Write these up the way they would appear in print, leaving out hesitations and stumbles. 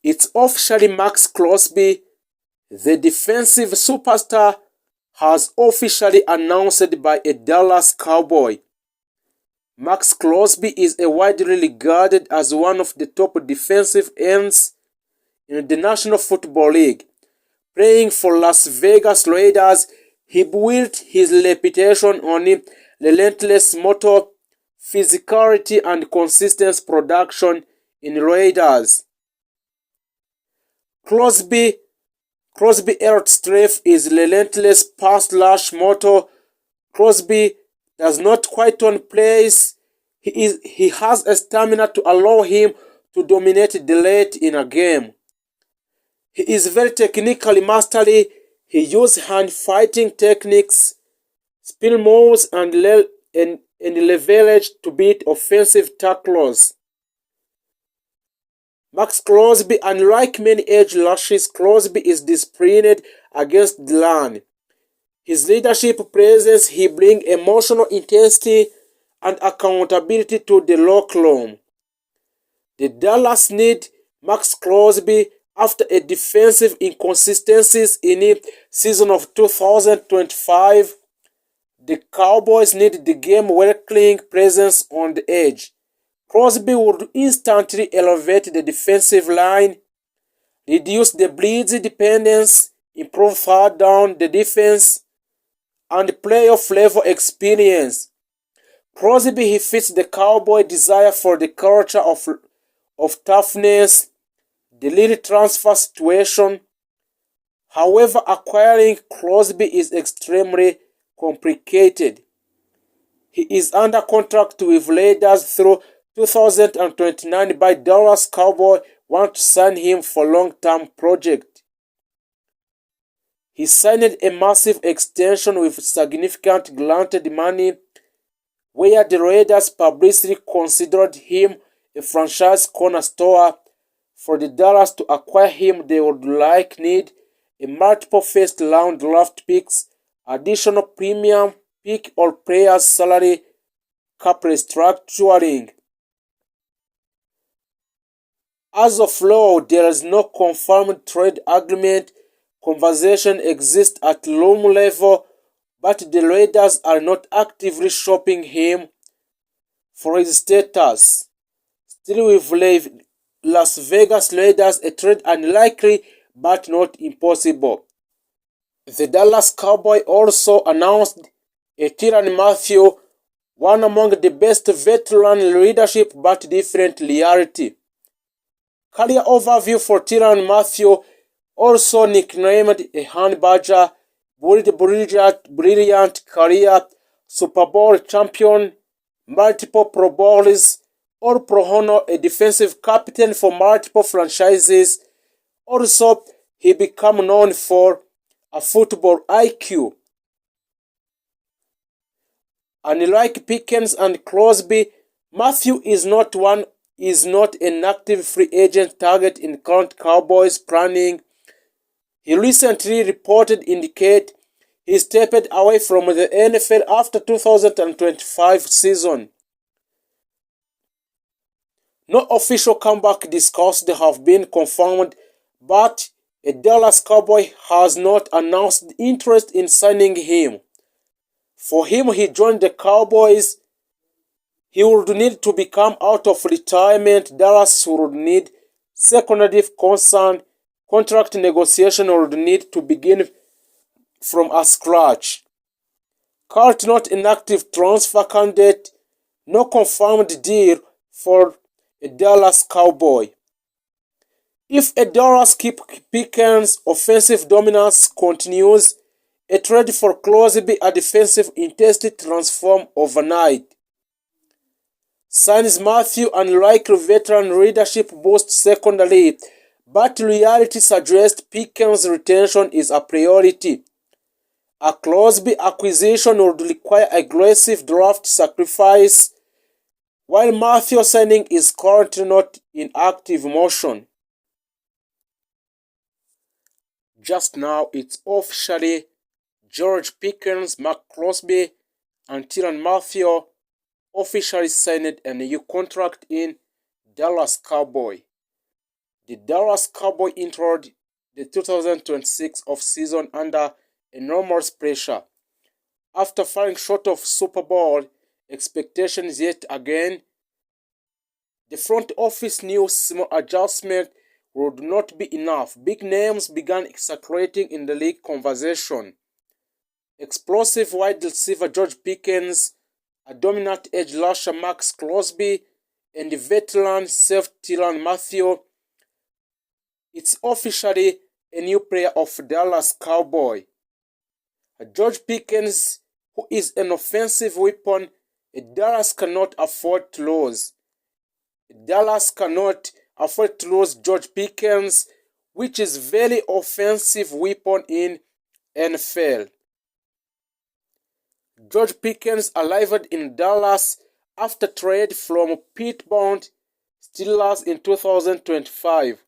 It's officially Max Crosby, the defensive superstar, has officially announced by a Dallas Cowboy. Max Crosby is widely regarded as one of the top defensive ends in the National Football League. Playing for Las Vegas Raiders, he built his reputation on relentless motor, physicality, and consistent production in Raiders. Crosby's strength is relentless pass rush motor. Crosby does not quit on plays. He has a stamina to allow him to dominate the late in a game. He is very technically masterly. He uses hand-fighting techniques, spin moves, and leverage to beat offensive tacklers. Max Crosby, unlike many edge rushers, Crosby is disciplined against the run. His leadership presence, he brings emotional intensity and accountability to the locker room. The Dallas need Max Crosby after a defensive inconsistencies in the season of 2025. The Cowboys need the game-wrecking presence on the edge. Crosby would instantly elevate the defensive line, reduce the blitz dependence, improve third down the defense, and playoff level experience. Crosby he fits the Cowboy desire for the culture of toughness, the lead transfer situation. However, acquiring Crosby is extremely complicated. He is under contract with Raiders through 2029 by Dallas Cowboy want to sign him for long-term project. He signed a massive extension with significant granted money, where the Raiders publicly considered him a franchise cornerstone. For the Dallas to acquire him, they would need a multiple first-round draft picks, additional premium pick or players' salary cap restructuring. As of now, there is no confirmed trade agreement. Conversation exists at room level, but the Raiders are not actively shopping him for his status. Still with Las Vegas Raiders, a trade unlikely but not impossible. The Dallas Cowboys also announced a Tyrann Mathieu, one among the best veteran leadership but different reality. Career overview for Tyrann Mathieu, also nicknamed a Honey Badger, brilliant career, Super Bowl champion, multiple Pro Bowls, All Pro Honor, a defensive captain for multiple franchises. Also, he became known for a football IQ. Unlike Pickens and Crosby, Mathieu is not an active free agent target in current Cowboys planning. He recently reported indicate he stepped away from the NFL after 2025 season. No official comeback discussed have been confirmed, but a Dallas Cowboy has not announced interest in signing him. For him, he joined the Cowboys. He would need to become out of retirement. Dallas would need secondary concern. Contract negotiation would need to begin from a scratch. Cart not an active transfer candidate. No confirmed deal for a Dallas Cowboy. If a Dallas Pickens offensive dominance continues, a trade for Crosby a defensive intensity transform overnight. Signs Mathieu unlikely veteran leadership boost secondary, but reality suggests Pickens' retention is a priority. A Crosby acquisition would require aggressive draft sacrifice, while Mathieu signing is currently not in active motion. Just now, it's officially George Pickens, Max Crosby, and Tyrann Mathieu officially signed a new contract in Dallas Cowboy. The Dallas Cowboys entered the 2026 offseason under enormous pressure. After falling short of Super Bowl expectations yet again, the front office knew small adjustment would not be enough. Big names began circulating in the league conversation. Explosive wide receiver George Pickens, a dominant edge rusher Max Crosby, and the veteran safety Tyrann Mathieu. It's officially a new player of Dallas Cowboy. George Pickens, who is an offensive weapon, Dallas cannot afford to lose. Dallas cannot afford to lose George Pickens, which is very offensive weapon in NFL. George Pickens arrived in Dallas after trade from Pittsburgh Steelers in 2025.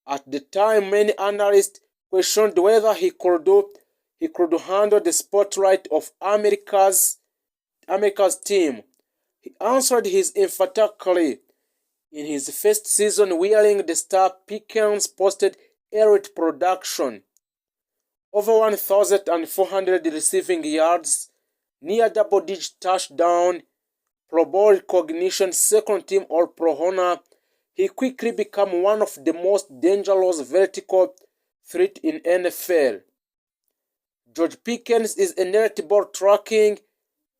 At the time, many analysts questioned whether he could handle the spotlight of America's team. He answered his emphatically. In his first season wearing the star, Pickens posted elite production. Over 1,400 receiving yards, near double-digit touchdown, Pro Bowl recognition, second team All-Pro honor. He quickly became one of the most dangerous vertical threats in NFL. George Pickens is an elite ball tracking.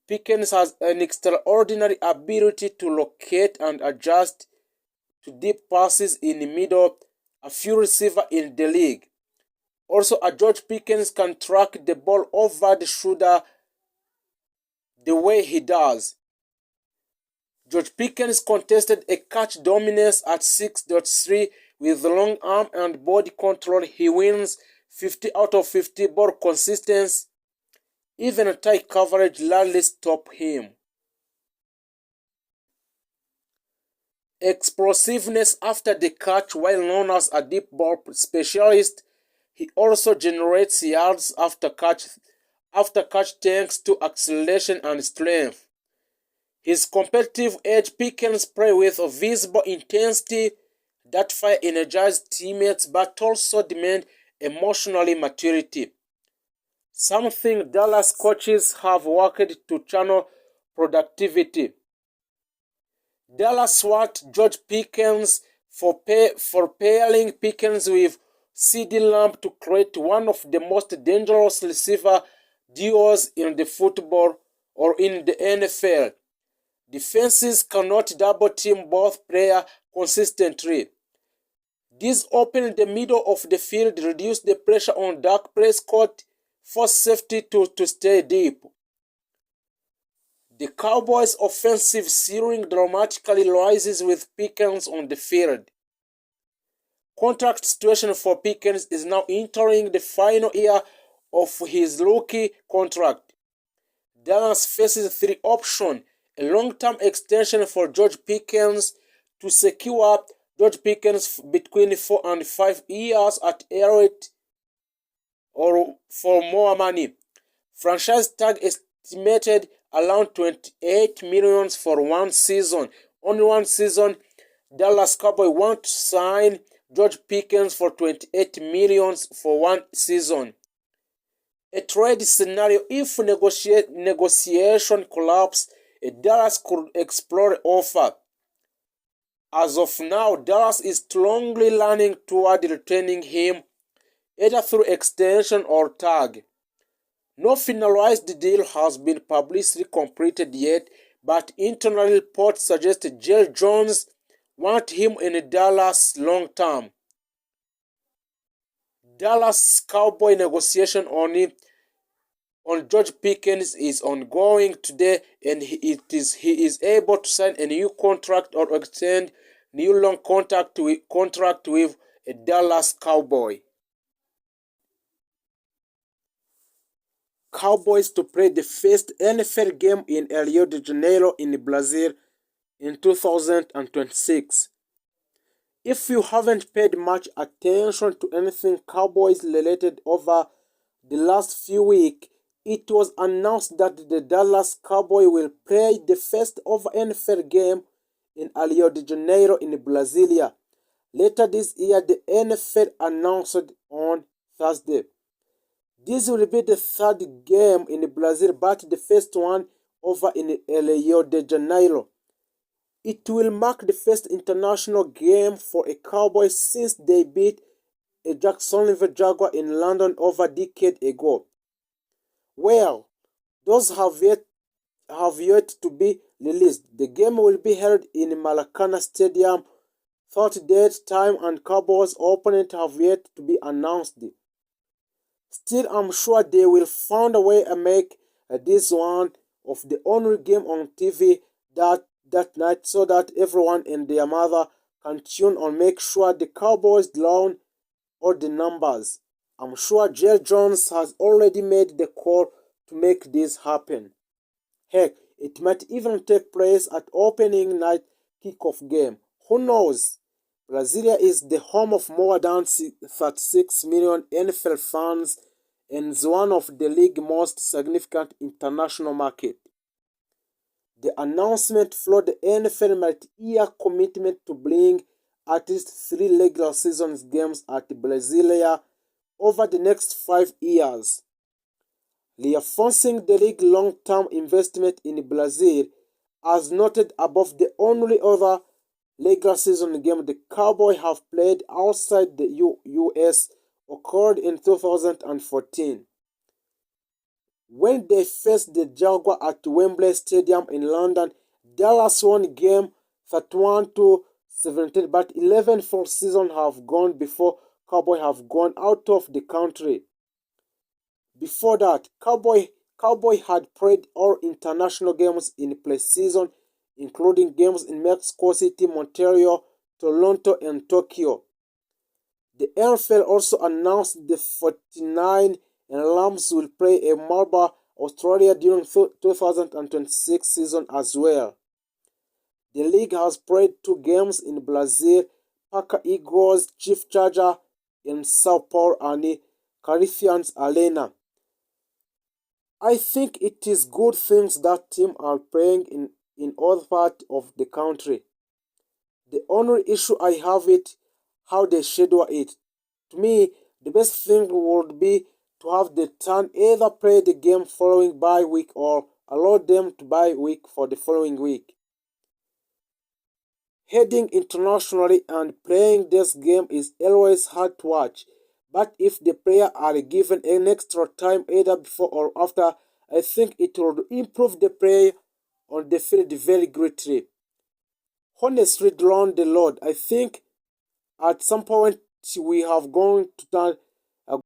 Pickens has an extraordinary ability to locate and adjust to deep passes in the middle, a few receivers in the league. Also, George Pickens can track the ball over the shoulder the way he does. George Pickens contested a catch dominance at 6.3 with long arm and body control. He wins 50 out of 50 ball consistency. Even tight coverage rarely stop him. Explosiveness after the catch. While known as a deep ball specialist, he also generates yards after catch thanks to acceleration and strength. His competitive edge, Pickens play with a visible intensity that fire energized teammates but also demand emotionally maturity. Something Dallas coaches have worked to channel productivity. Dallas want George Pickens for pairing Pickens with CeeDee Lamb to create one of the most dangerous receiver duos in the football or in the NFL. Defenses cannot double team both players consistently. This opened the middle of the field, reduced the pressure on Dak Prescott, forced safety to stay deep. The Cowboys' offensive ceiling dramatically rises with Pickens on the field. Contract situation for Pickens is now entering the final year of his rookie contract. Dallas faces three options: a long-term extension for George Pickens to secure George Pickens between 4 and 5 years at elite or for more money. Franchise tag estimated around $28 million for one season. Only one season, Dallas Cowboys want to sign George Pickens for $28 million for one season. A trade scenario: if negotiation collapse, Dallas could explore offer. As of now, Dallas is strongly leaning toward retaining him, either through extension or tag. No finalized deal has been publicly completed yet, but internal reports suggest Jerry Jones wants him in Dallas long term. Dallas Cowboy negotiation on George Pickens is ongoing today, and he is able to sign a new contract or extend new long contract with a Dallas Cowboy. Cowboys to play the first NFL game in Rio de Janeiro in Brazil in 2026. If you haven't paid much attention to anything Cowboys related over the last few weeks, it was announced that the Dallas Cowboys will play the first ever NFL game in Rio de Janeiro in Brasilia. Later this year, the NFL announced on Thursday. This will be the third game in Brazil, but the first one over in Rio de Janeiro. It will mark the first international game for a Cowboys since they beat a Jacksonville Jaguar in London over a decade ago. Well, those have yet to be released. The game will be held in Maracana Stadium. Third date, time, and Cowboys opponent have yet to be announced. Still, I'm sure they will find a way to make this one of the only game on TV that night so that everyone and their mother can tune and make sure the Cowboys learn all the numbers. I'm sure Jerry Jones has already made the call to make this happen. Heck, it might even take place at opening night kickoff game. Who knows? Brasilia is the home of more than 36 million NFL fans and is one of the league's most significant international market. The announcement followed the NFL multi-year commitment to bring at least 3 regular season games at Brasilia over the next 5 years. Reinforcing the league's long-term investment in Brazil, as noted above, the only other regular season game the Cowboys have played outside the US occurred in 2014 when they faced the Jaguars at Wembley Stadium in London. Dallas won game 31-17, but 11 full seasons have gone before Cowboys have gone out of the country. Before that, Cowboy had played all international games in preseason, including games in Mexico City, Montreal, Toronto, and Tokyo. The NFL also announced the 49 and Rams will play a Melbourne, Australia during 2026 season as well. The league has played 2 games in Brazil, Paca Eagles, Chief Charger in Sao Paulo and Corinthians Arena. I think it is good things that teams are playing in other parts of the country. The only issue I have it how they schedule it. To me, the best thing would be to have the team either play the game following bye week or allow them to bye week for the following week. Heading internationally and playing this game is always hard to watch, but if the players are given an extra time either before or after, I think it would improve the play on the field very greatly. Honestly, around the Lord, I think at some point we have gone to turn